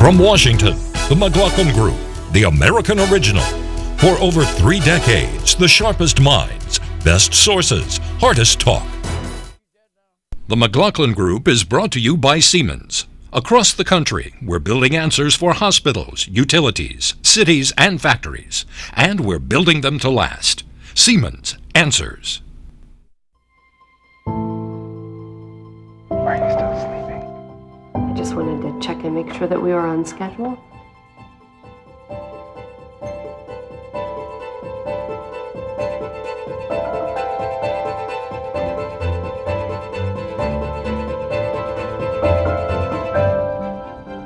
From Washington, the McLaughlin Group, the American original. For over 3 decades, the sharpest minds, best sources, hardest talk. The McLaughlin Group is brought to you by Siemens. Across the country, we're building answers for hospitals, utilities, cities, and factories. And we're building them to last. Siemens Answers. Are you still sleeping? I just wanted to check and make sure that we were on schedule.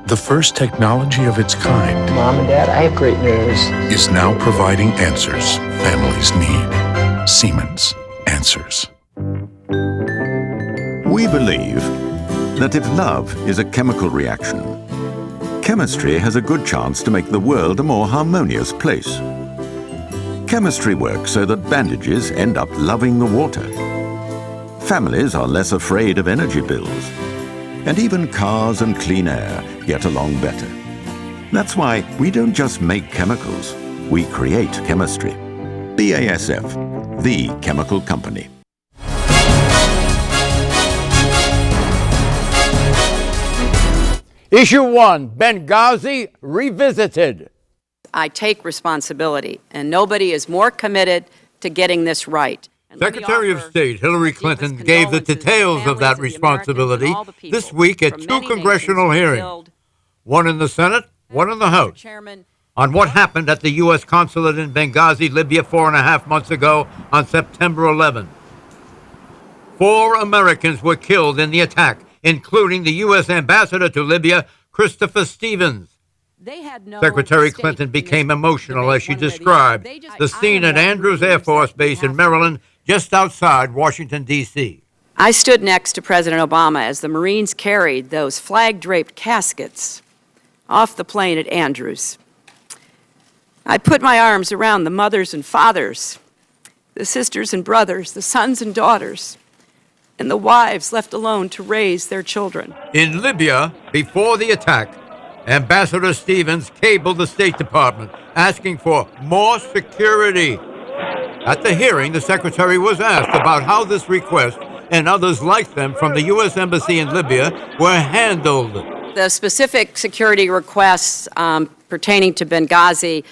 The first technology of its kind. Mom and Dad, I have great news. Is now providing answers families need. Siemens Answers. We believe that if love is a chemical reaction, chemistry has a good chance to make the world a more harmonious place. Chemistry works so that bandages end up loving the water. Families are less afraid of energy bills. And even cars and clean air get along better. That's why we don't just make chemicals, we create chemistry. BASF, the chemical company. Issue 1, Benghazi Revisited. I take responsibility, and nobody is more committed to getting this right. Secretary of State Hillary Clinton gave the details of that responsibility this week at 2 congressional hearings, one in the Senate, one in the House, on what happened at the U.S. consulate in Benghazi, Libya, 4.5 months ago on September 11. 4 Americans were killed in the attack, including the U.S. ambassador to Libya, Christopher Stevens. Secretary Clinton became emotional as she described the scene at Andrews Air Force Base in Maryland, just outside Washington, D.C. I stood next to President Obama as the Marines carried those flag-draped caskets off the plane at Andrews. I put my arms around the mothers and fathers, the sisters and brothers, the sons and daughters, and the wives left alone to raise their children. In Libya, before the attack, Ambassador Stevens cabled the State Department asking for more security. At the hearing, the Secretary was asked about how this request and others like them from the U.S. Embassy in Libya were handled. The specific security requests pertaining to Benghazi,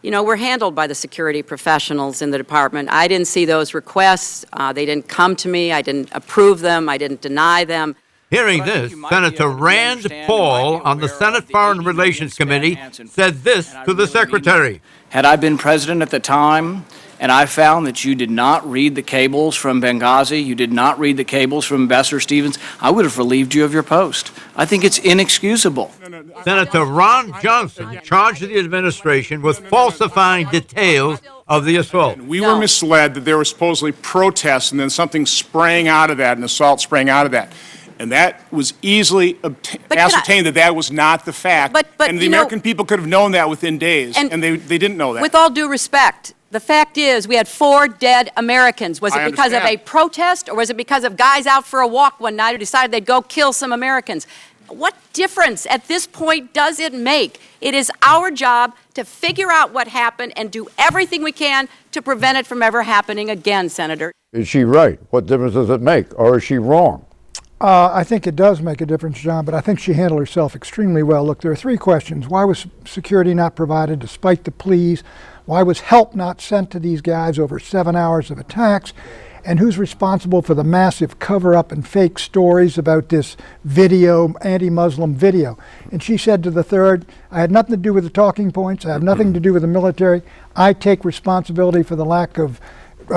were handled by the security professionals in the department. I didn't see those requests. They didn't come to me. I didn't approve them. I didn't deny them. Hearing this, Senator Rand Paul on the Senate Foreign Relations Committee said this to the Secretary. Had I been president at the time, and I found that you did not read the cables from Benghazi, you did not read the cables from Ambassador Stevens, I would have relieved you of your post. I think it's inexcusable. Senator Ron Johnson charged the administration with falsifying details of the assault. We were misled that there were supposedly protests and then something sprang out of that, an assault sprang out of that. And that was easily ascertained that was not the fact. And the American people could have known that within days, and they didn't know that. With all due respect, the fact is we had 4 dead Americans. Was it because of a protest, or was it because of guys out for a walk one night who decided they'd go kill some Americans? What difference at this point does it make? It is our job to figure out what happened and do everything we can to prevent it from ever happening again, Senator. Is she right? What difference does it make? Or is she wrong? I think it does make a difference, John, but I think she handled herself extremely well. Look, there are 3 questions. Why was security not provided despite the pleas? Why was help not sent to these guys over 7 hours of attacks? And who's responsible for the massive cover-up and fake stories about this video, anti-Muslim video? And she said to the third, I had nothing to do with the talking points. I have nothing to do with the military. I take responsibility for the lack of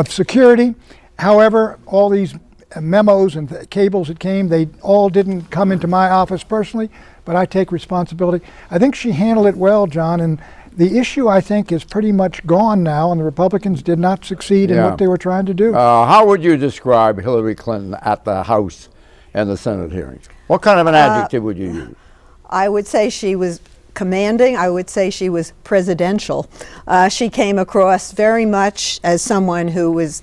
security. However, all these memos and cables that came, they all didn't come into my office personally, but I take responsibility. I think she handled it well, John, and the issue, I think, is pretty much gone now, and the Republicans did not succeed in what they were trying to do. How would you describe Hillary Clinton at the House and the Senate hearings? What kind of an adjective would you use? I would say she was commanding. I would say she was presidential. She came across very much as someone who was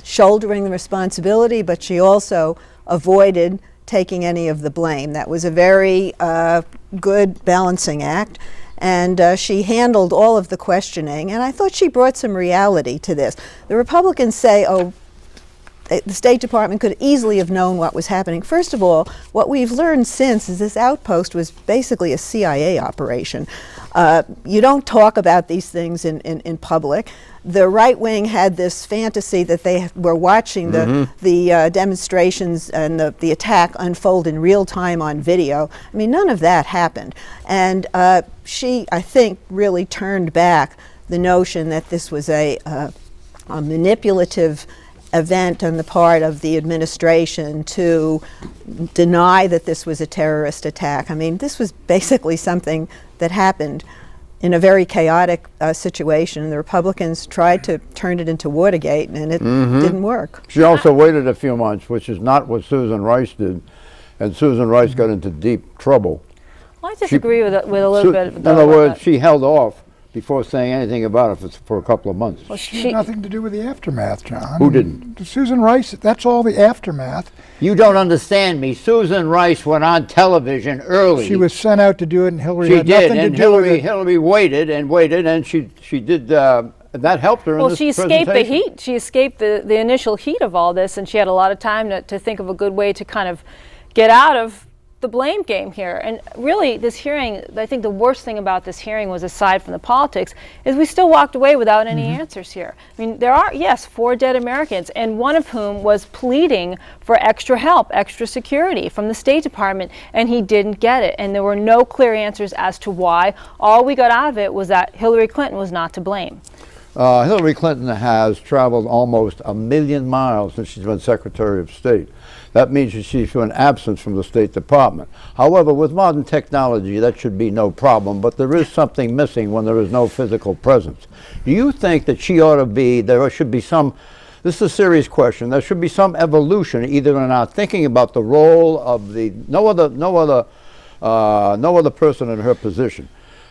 shouldering the responsibility, but she also avoided taking any of the blame. That was a very good balancing act. And she handled all of the questioning, and I thought she brought some reality to this. The Republicans say, oh, the State Department could easily have known what was happening. First of all, what we've learned since is this outpost was basically a CIA operation. You don't talk about these things in public. The right wing had this fantasy that they were watching the demonstrations and the attack unfold in real time on video. I mean, none of that happened. And she, I think, really turned back the notion that this was a manipulative event on the part of the administration to deny that this was a terrorist attack. I mean, this was basically something that happened in a very chaotic situation. The Republicans tried to turn it into Watergate, and it didn't work. She also waited a few months, which is not what Susan Rice did, and Susan Rice got into deep trouble. Well, I disagree with a little bit. In other words, she held off before saying anything about it for a couple of months. Well, she had nothing to do with the aftermath, John. Who didn't? Susan Rice, that's all the aftermath. You don't understand me. Susan Rice went on television early. She was sent out to do it, and Hillary she had did, nothing and to do with it. Hillary waited, and she did, that helped her in this Well, she escaped the presentation. heat. She escaped the initial heat of all this, and she had a lot of time to think of a good way to kind of get out of the blame game here. And really, this hearing, I think the worst thing about this hearing was, aside from the politics, is we still walked away without any answers here. I mean, there are, yes, 4 dead Americans, and one of whom was pleading for extra help, extra security from the State Department, and he didn't get it. And there were no clear answers as to why. All we got out of it was that Hillary Clinton was not to blame. Hillary Clinton has traveled almost 1 million miles since she's been Secretary of State. That means that she's been absent from the State Department. However, with modern technology, that should be no problem, but there is something missing when there is no physical presence. Do you think that she ought to be, there should be some, this is a serious question, there should be some evolution either in our thinking about the role of the, no other person in her position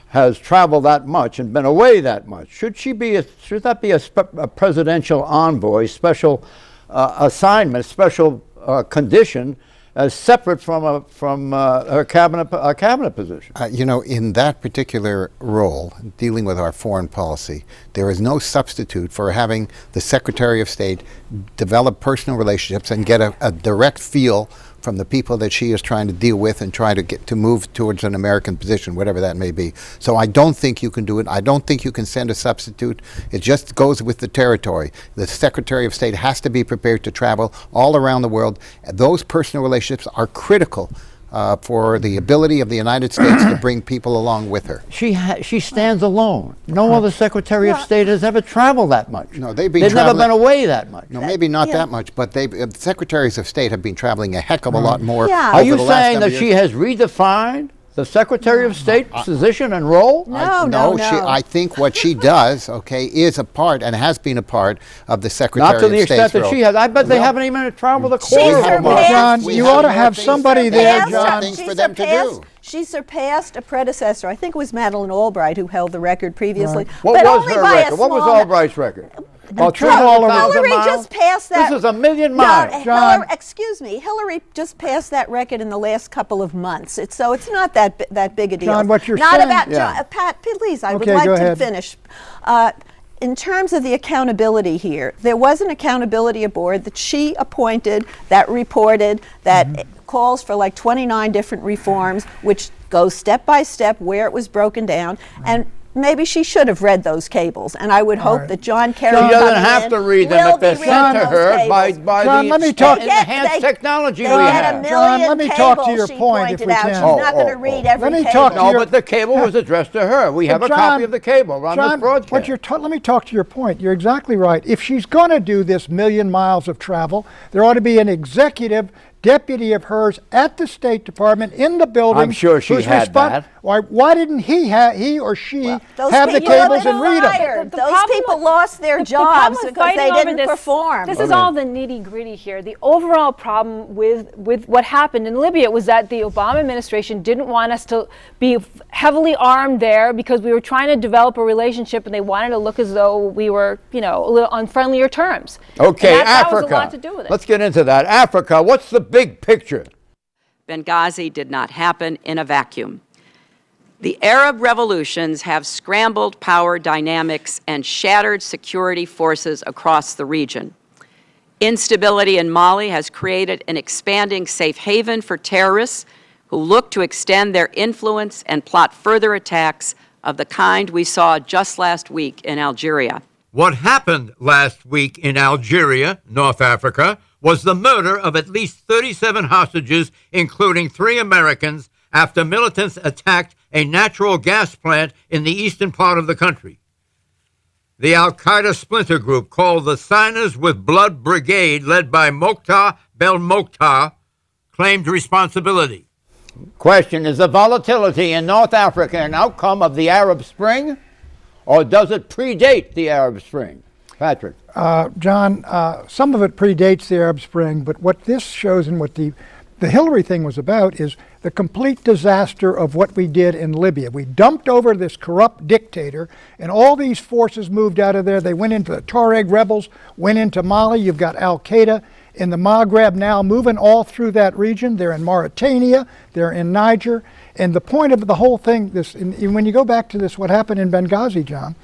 has traveled that much and been away that much. Should that be a presidential envoy, special assignment, special condition, as separate from her cabinet position? You know, in that particular role, dealing with our foreign policy, there is no substitute for having the Secretary of State develop personal relationships and get a direct feel from the people that she is trying to deal with and try to get to move towards an American position, whatever that may be. So I don't think you can do it. I don't think you can send a substitute. It just goes with the territory. The Secretary of State has to be prepared to travel all around the world. Those personal relationships are critical for the ability of the United States to bring people along with her. She stands alone. No other Secretary of State has ever traveled that much. No, they've never been away that much. No, maybe not that much, but Secretaries of State have been traveling a heck of a lot more. Are you saying that she has redefined the Secretary of State's position and role? No. I think what she does, is a part and has been a part of the Secretary of State's role. Not to the extent that she has. I bet they haven't even traveled a quarter. John, you ought to have somebody there, John. Things for them to do. She surpassed a predecessor. I think it was Madeleine Albright who held the record previously. What was her record? What was Albright's record? Hillary just passed that. This is 1 million miles. John, excuse me. Hillary just passed that record in the last couple of months. So it's not that big a deal. John, what you're not saying? About John, Pat, please. I would like to finish. In terms of the accountability here, there was an accountability board that she appointed that reported that calls for like 29 different reforms, which goes step by step where it was broken down. And maybe she should have read those cables, and I would hope that John Kerry. She doesn't have to read them if they're sent to her by John, the let me talk. enhanced technology we have. John, let me talk to your point if we can. She's not going to read every let me cable. talk to but the cable was addressed to her. We have a copy of the cable on this broadcast. Let me talk to your point. You're exactly right. If she's going to do this 1 million miles of travel, there ought to be an executive deputy of hers at the State Department in the building. I'm sure she had that. Why didn't he or she have the cables and read them? Those people lost their jobs because they didn't perform. This is all the nitty-gritty here. The overall problem with what happened in Libya was that the Obama administration didn't want us to be heavily armed there because we were trying to develop a relationship and they wanted to look as though we were, a little on friendlier terms. Okay, Africa. That was a lot to do with it. Let's get into that. Africa, what's the big picture? Benghazi did not happen in a vacuum. The Arab revolutions have scrambled power dynamics and shattered security forces across the region. Instability in Mali has created an expanding safe haven for terrorists who look to extend their influence and plot further attacks of the kind we saw just last week in Algeria. What happened last week in Algeria, North Africa, was the murder of at least 37 hostages, including 3 Americans, after militants attacked a natural gas plant in the eastern part of the country. The al-Qaeda splinter group called the Signers with Blood Brigade, led by Mokhtar Belmokhtar, claimed responsibility. Question, is the volatility in North Africa an outcome of the Arab Spring, or does it predate the Arab Spring? Patrick. John, some of it predates the Arab Spring, but what this shows and what the Hillary thing was about is the complete disaster of what we did in Libya. We dumped over this corrupt dictator, and all these forces moved out of there. They went into the Tuareg rebels, went into Mali. You've got Al-Qaeda in the Maghreb now moving all through that region. They're in Mauritania, they're in Niger. And the point of the whole thing, when you go back to this, what happened in Benghazi, John,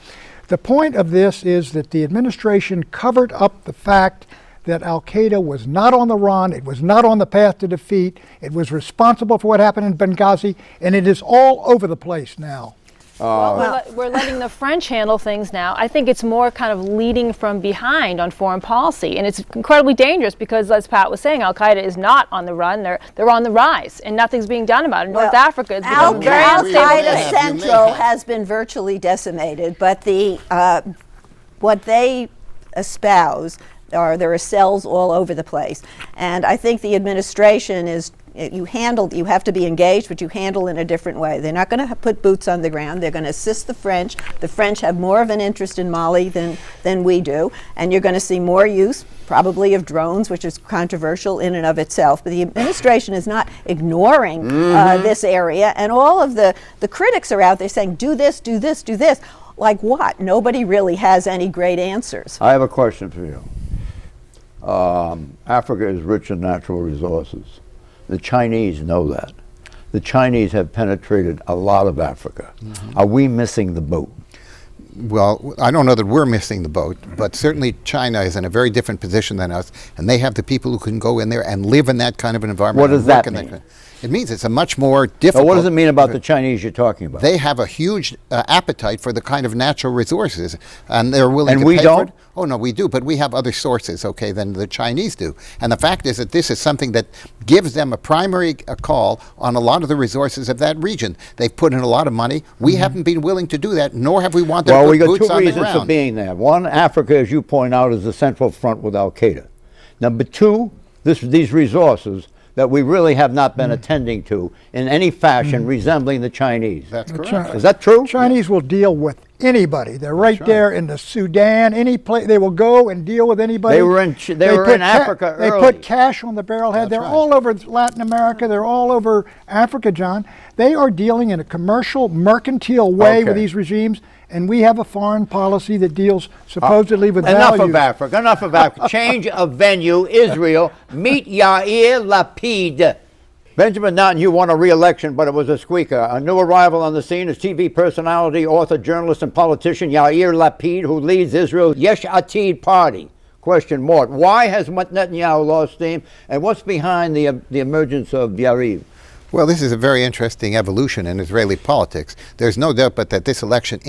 the point of this is that the administration covered up the fact that Al-Qaeda was not on the run, it was not on the path to defeat, it was responsible for what happened in Benghazi, and it is all over the place now. We're letting the French handle things now. I think it's more kind of leading from behind on foreign policy, and it's incredibly dangerous because, as Pat was saying, Al-Qaeda is not on the run, they're on the rise, and nothing's being done about it. North Africa is becoming very unstable. Al-Qaeda Central has been virtually decimated, but what they espouse there are cells all over the place. And I think the administration is, you have to be engaged, but you handle in a different way. They're not going to put boots on the ground. They're going to assist the French. The French have more of an interest in Mali than we do. And you're going to see more use, probably, of drones, which is controversial in and of itself. But the administration is not ignoring this area. And all of the critics are out there saying, do this, do this, do this. Like what? Nobody really has any great answers. I have a question for you. Africa is rich in natural resources. The Chinese know that. The Chinese have penetrated a lot of Africa. Are we missing the boat? Well, I don't know that we're missing the boat, but certainly China is in a very different position than us, and they have the people who can go in there and live in that kind of an environment. What does that mean? It means it's a much more difficult... So what does it mean about the Chinese you're talking about? They have a huge appetite for the kind of natural resources, and they're willing to pay for it. And we don't? Oh, no, we do, but we have other sources, okay, than the Chinese do. And the fact is that this is something that gives them a primary call on a lot of the resources of that region. They've put in a lot of money. We haven't been willing to do that, nor have we wanted to put boots on the ground. Well, we got 2 reasons for being there. One, Africa, as you point out, is the central front with Al-Qaeda. Number 2, these resources that we really have not been attending to in any fashion resembling the Chinese. That's correct. Is that true? Chinese will deal with anybody. They're right there in the Sudan, any place. They will go and deal with anybody. They were in Africa early. They put cash on the barrelhead. They're all over Latin America. They're all over Africa, John. They are dealing in a commercial, mercantile way with these regimes, and we have a foreign policy that deals supposedly with values. Enough of Africa. Change of venue, Israel. Meet Yair Lapid. Benjamin Netanyahu won a re-election, but it was a squeaker. A new arrival on the scene is TV personality, author, journalist, and politician Yair Lapid, who leads Israel's Yesh Atid party. Question, Mort, why has Netanyahu lost steam, and what's behind the emergence of Yariv? Well, this is a very interesting evolution in Israeli politics. There's no doubt but that this election,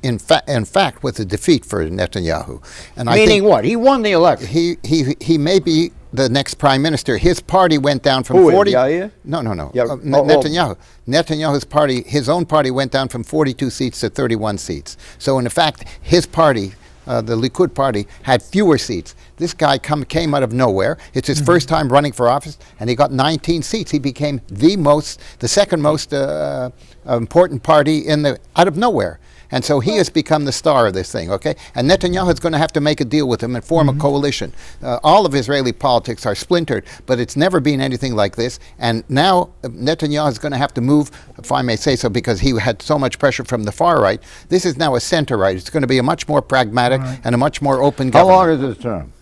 in fact, was a defeat for Netanyahu. And meaning what? He won the election. He may be the next prime minister. His party went down from Who 40. Is, Yair? No. Netanyahu. Netanyahu's party, his own party, went down from 42 seats to 31 seats. So, in fact, his party, the Likud party, had fewer seats. This guy came out of nowhere. It's his first time running for office, and he got 19 seats. He became the second most important party out of nowhere. And so he has become the star of this thing, okay? And Netanyahu is going to have to make a deal with him and form a coalition. All of Israeli politics are splintered, but it's never been anything like this. And now Netanyahu is going to have to move, if I may say so, because he had so much pressure from the far right. This is now a center right. It's going to be a much more pragmatic and a much more open government. How long is his term?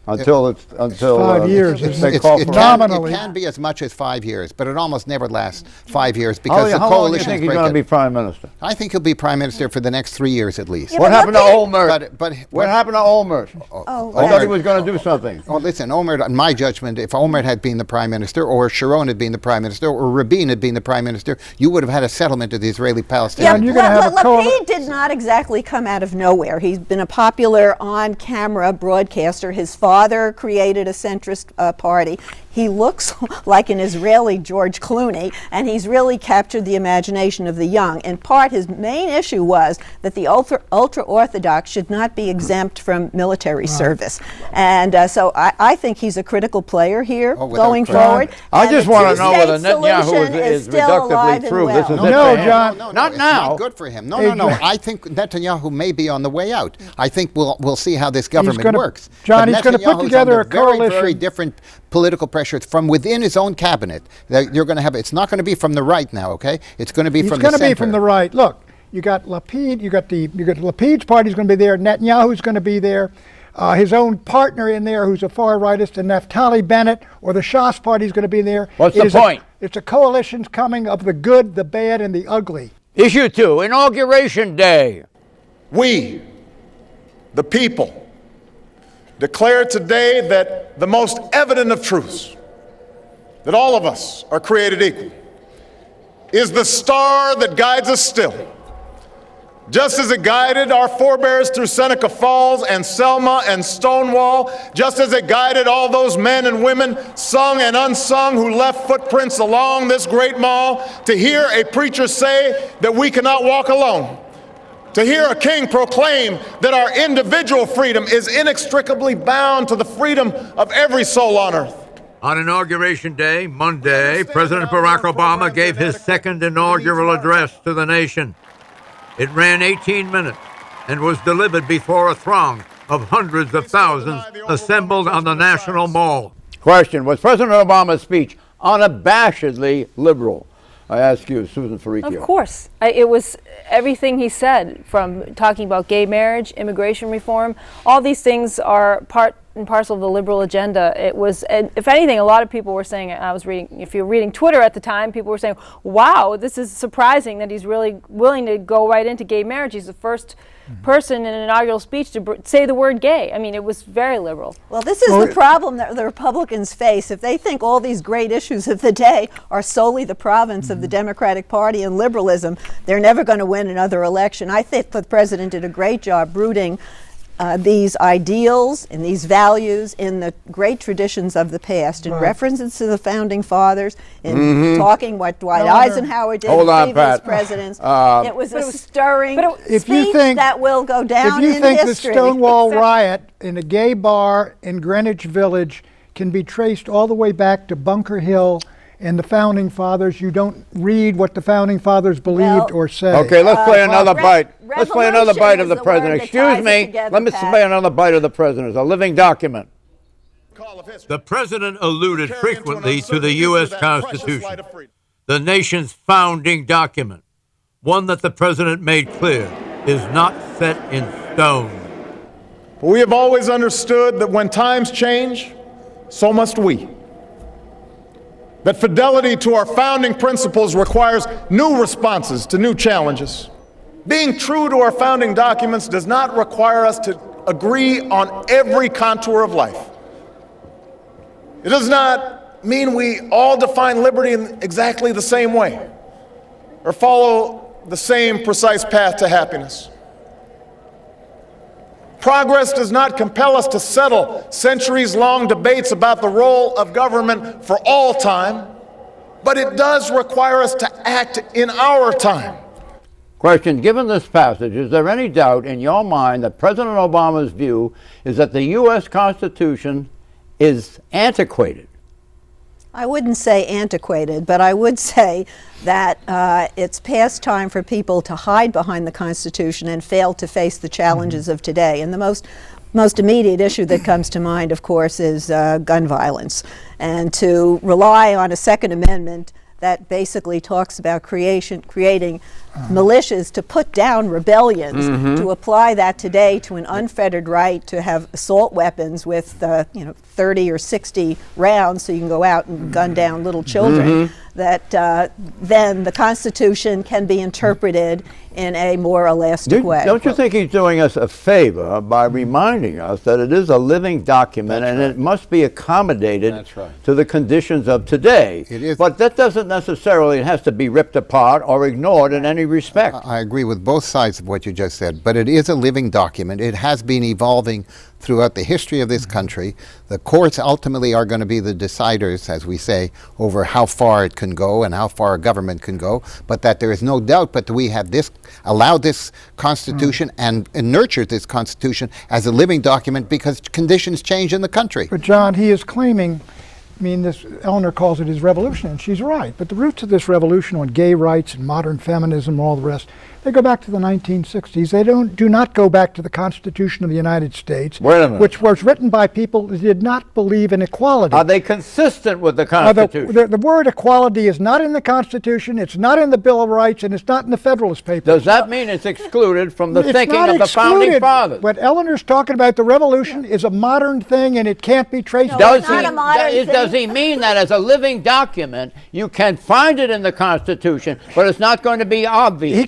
until 5 years. They call for nominally. It can be as much as 5 years, but it almost never lasts 5 years because the how long do you coalitions think he's break going to it. be prime minister? I think he'll be prime minister for the next 3 years at least. Yeah, What happened to Olmert? What What happened to Olmert? I thought he was going to do something. Well, listen, Olmert, in my judgment, if Olmert had been the prime minister, or Sharon had been the prime minister, or Rabin had been the prime minister, you would have had a settlement of the Israeli-Palestinian. Lapid did not exactly come out of nowhere. He's been a popular on-camera broadcaster. His father created a centrist party. He looks like an Israeli George Clooney, and he's really captured the imagination of the young. In part, his main issue was that the ultra-Orthodox should not be exempt from military service. And so I think he's a critical player here going forward. I just want to know whether Netanyahu is reductively through. This is No, John. Not it's now. not good for him. No. I think Netanyahu may be on the way out. I think we'll see how this government works. John, But he's going to put Netanyahu's together under a coalition. very different political pressures from within his own cabinet. That you're going to have. It's not going to be from the right now. Okay, it's going to be from the center. It's going to be from the right. Look, you got Lapid. You got Lapid's party's going to be there. Netanyahu's going to be there. His own partner in there, who's a far rightist, and Naftali Bennett, or the Shas party is going to be there. What's the point? It's a coalition coming of the good, the bad, and the ugly. Issue 2, Inauguration Day. We, the people, declare today that the most evident of truths, that all of us are created equal, is the star that guides us still. Just as it guided our forebears through Seneca Falls and Selma and Stonewall, just as it guided all those men and women, sung and unsung, who left footprints along this great mall, to hear a preacher say that we cannot walk alone, to hear a king proclaim that our individual freedom is inextricably bound to the freedom of every soul on earth. On Inauguration Day, Monday, President Barack Obama gave his second inaugural address to the nation. It ran 18 minutes and was delivered before a throng of hundreds of thousands assembled on the National Mall. Question, was President Obama's speech unabashedly liberal? I ask you, Susan Ferricchio. Of course. It was everything he said, from talking about gay marriage, immigration reform. All these things are part and parcel of the liberal agenda. It was, and if anything, a lot of people were saying, I was reading, if you're reading Twitter at the time, people were saying, wow, this is surprising that he's really willing to go right into gay marriage. He's the first person in an inaugural speech to say the word gay. I mean, it was very liberal. Well, this is the problem that the Republicans face. If they think all these great issues of the day are solely the province of the Democratic Party and liberalism, they're never going to win another election. I think the president did a great job rooting these ideals and these values in the great traditions of the past, in references to the founding fathers, in talking what Dwight Eisenhower did, previous presidents. It was a stirring speech that will go down in history. If you think the Stonewall riot in a gay bar in Greenwich Village can be traced all the way back to Bunker Hill and the Founding Fathers, you don't read what the Founding Fathers believed or said. Okay, let's play another bite. Let's play another bite of the president. Excuse me. Let me play another bite of the president. It's a living document. The president alluded frequently to the U.S. Constitution, the nation's founding document, one that the president made clear is not set in stone. We have always understood that when times change, so must we. That fidelity to our founding principles requires new responses to new challenges. Being true to our founding documents does not require us to agree on every contour of life. It does not mean we all define liberty in exactly the same way or follow the same precise path to happiness. Progress does not compel us to settle centuries-long debates about the role of government for all time, but it does require us to act in our time. Question, given this passage, is there any doubt in your mind that President Obama's view is that the U.S. Constitution is antiquated? I wouldn't say antiquated, but I would say that it's past time for people to hide behind the Constitution and fail to face the challenges of today. And the most immediate issue that comes to mind, of course, is gun violence. And to rely on a Second Amendment that basically talks about creating militias to put down rebellions, to apply that today to an unfettered right to have assault weapons with 30 or 60 rounds so you can go out and gun down little children, that then the Constitution can be interpreted in a more elastic way. Don't you think he's doing us a favor by reminding us that it is a living document and it must be accommodated to the conditions of today? It is. But that doesn't necessarily, it has to be ripped apart or ignored in any respect. I agree with both sides of what you just said, but it is a living document. It has been evolving throughout the history of this country. The courts ultimately are going to be the deciders, as we say, over how far it can go and how far a government can go, but that there is no doubt but that we have allowed this Constitution and nurtured this Constitution as a living document because conditions change in the country. But John, he is claiming, this Eleanor calls it his revolution, and she's right, but the roots of this revolution on gay rights and modern feminism and all the rest, they go back to the 1960s. They do not go back to the Constitution of the United States, which was written by people who did not believe in equality. Are they consistent with the Constitution? The word equality is not in the Constitution, it's not in the Bill of Rights, and it's not in the Federalist Papers. Does that mean it's excluded from the thinking of the Founding Fathers? What Eleanor's talking about, the revolution, is a modern thing, and it can't be traced. Does he mean that as a living document, you can find it in the Constitution, but it's not going to be obvious?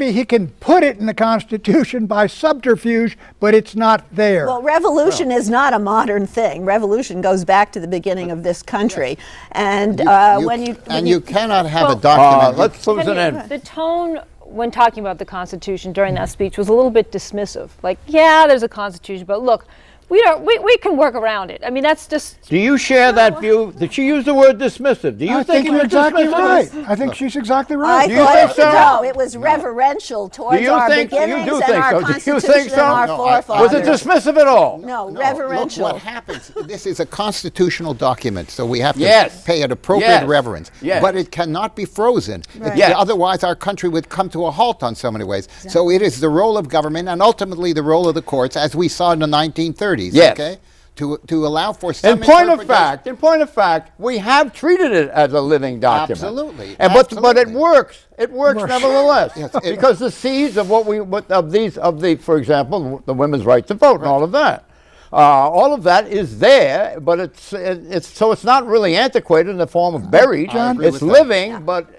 He can put it in the Constitution by subterfuge, but it's not there. Well, revolution is not a modern thing. Revolution goes back to the beginning of this country. And you cannot have a document. Let's close it in. The tone when talking about the Constitution during that speech was a little bit dismissive. Like, yeah, there's a Constitution, but look, we can work around it. That's just... Do you share that view? Did she use the word dismissive? Do you think you're exactly right? I think she's exactly right. No, it was reverential towards our beginnings and our Constitution and our forefathers. Was it dismissive at all? No, reverential. Look what happens. This is a constitutional document, so we have to pay it appropriate reverence. But it cannot be frozen. Otherwise, our country would come to a halt on so many ways. Exactly. So it is the role of government and ultimately the role of the courts, as we saw in the 1930s. Okay, to allow for some in point of fact, we have treated it as a living document. Absolutely. But it works. It works nevertheless. Because the seeds of for example, the women's right to vote and all of that. All of that is there, but it's not really antiquated in the form of buried. It's living,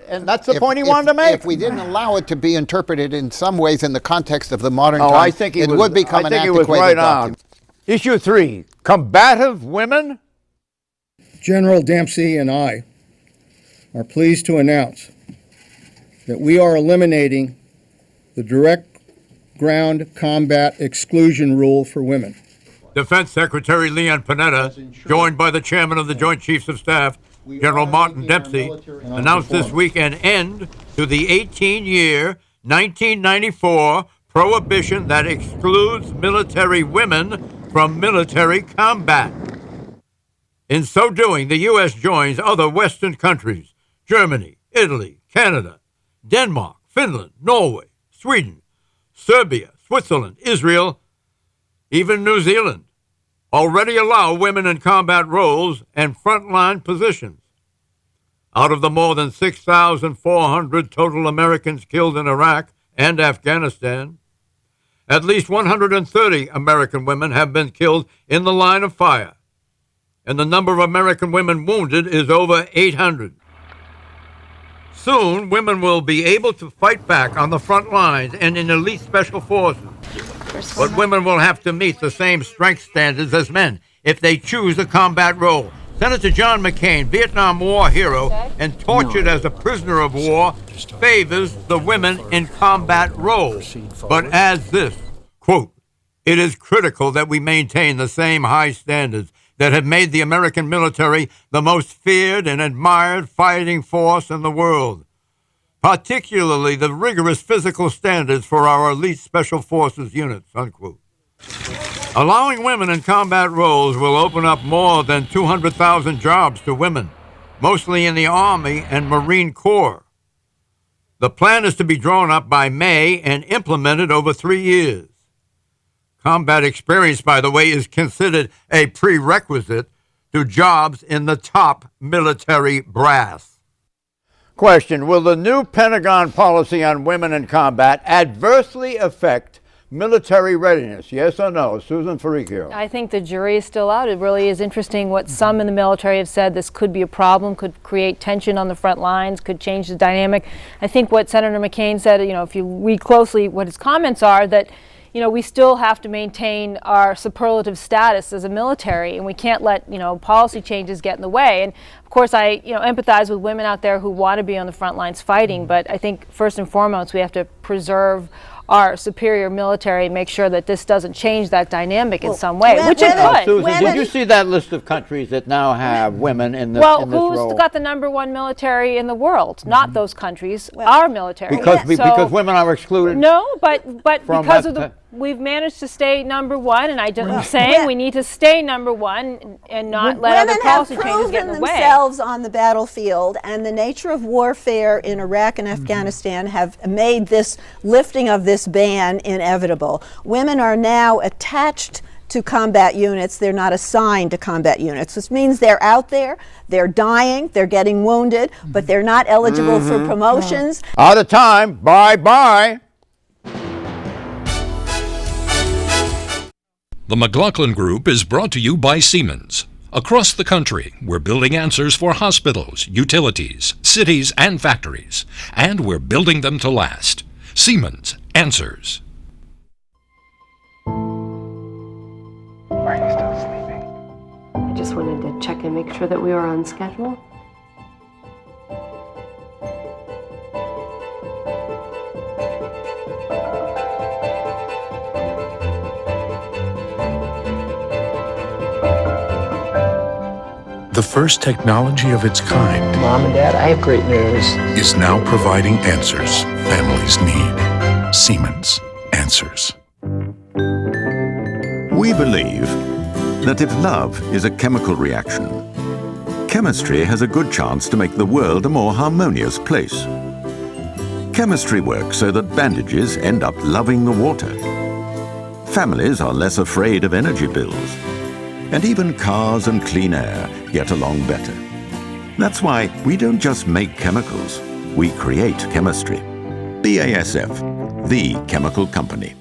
and that's the point he wanted to make. If we didn't allow it to be interpreted in some ways in the context of the modern time, it would become an antiquated document. Issue 3, combative women. General Dempsey and I are pleased to announce that we are eliminating the direct ground combat exclusion rule for women. Defense Secretary Leon Panetta, joined by the Chairman of the Joint Chiefs of Staff, General Martin Dempsey, announced this week an end to the 18-year 1994 prohibition that excludes military women from military combat. In so doing, the U.S. joins other Western countries, Germany, Italy, Canada, Denmark, Finland, Norway, Sweden, Serbia, Switzerland, Israel, even New Zealand, already allow women in combat roles and frontline positions. Out of the more than 6,400 total Americans killed in Iraq and Afghanistan, at least 130 American women have been killed in the line of fire, and the number of American women wounded is over 800. Soon, women will be able to fight back on the front lines and in elite special forces. But women will have to meet the same strength standards as men if they choose a combat role. Senator John McCain, Vietnam War hero and tortured as a prisoner of war, favors the women in combat roles, but adds this, quote, "It is critical that we maintain the same high standards that have made the American military the most feared and admired fighting force in the world, particularly the rigorous physical standards for our elite special forces units," unquote. Allowing women in combat roles will open up more than 200,000 jobs to women, mostly in the Army and Marine Corps. The plan is to be drawn up by May and implemented over 3 years. Combat experience, by the way, is considered a prerequisite to jobs in the top military brass. Question, will the new Pentagon policy on women in combat adversely affect military readiness? Yes or no? Susan Ferricchio. I think the jury is still out. It really is interesting what some in the military have said. This could be a problem, could create tension on the front lines, could change the dynamic. I think what Senator McCain said, if you read closely what his comments are, that we still have to maintain our superlative status as a military, and we can't let, policy changes get in the way. And of course, I, empathize with women out there who want to be on the front lines fighting, but I think first and foremost, we have to preserve our superior military and make sure that this doesn't change that dynamic in some way, which it could. Susan, did you see that list of countries that now have women in this role? Well, who's got the #1 military in the world? Not those countries, our military. Because women are excluded? No, but because of we've managed to stay #1, and I'm saying we need to stay #1 and not let other policy changes get in the way. Women have proven themselves on the battlefield, and the nature of warfare in Iraq and Afghanistan have made this lifting of this ban inevitable. Women are now attached to combat units. They're not assigned to combat units, which means they're out there, they're dying, they're getting wounded, but they're not eligible for promotions. Out of time. Bye-bye. The McLaughlin Group is brought to you by Siemens. Across the country, we're building answers for hospitals, utilities, cities, and factories. And we're building them to last. Siemens Answers. Why are you still sleeping? I just wanted to check and make sure that we were on schedule. The first technology of its kind Mom and Dad, I have great news. is now providing answers families need. Siemens Answers. We believe that if love is a chemical reaction, chemistry has a good chance to make the world a more harmonious place. Chemistry works so that bandages end up loving the water. Families are less afraid of energy bills. And even cars and clean air get along better. That's why we don't just make chemicals, we create chemistry. BASF, the chemical company.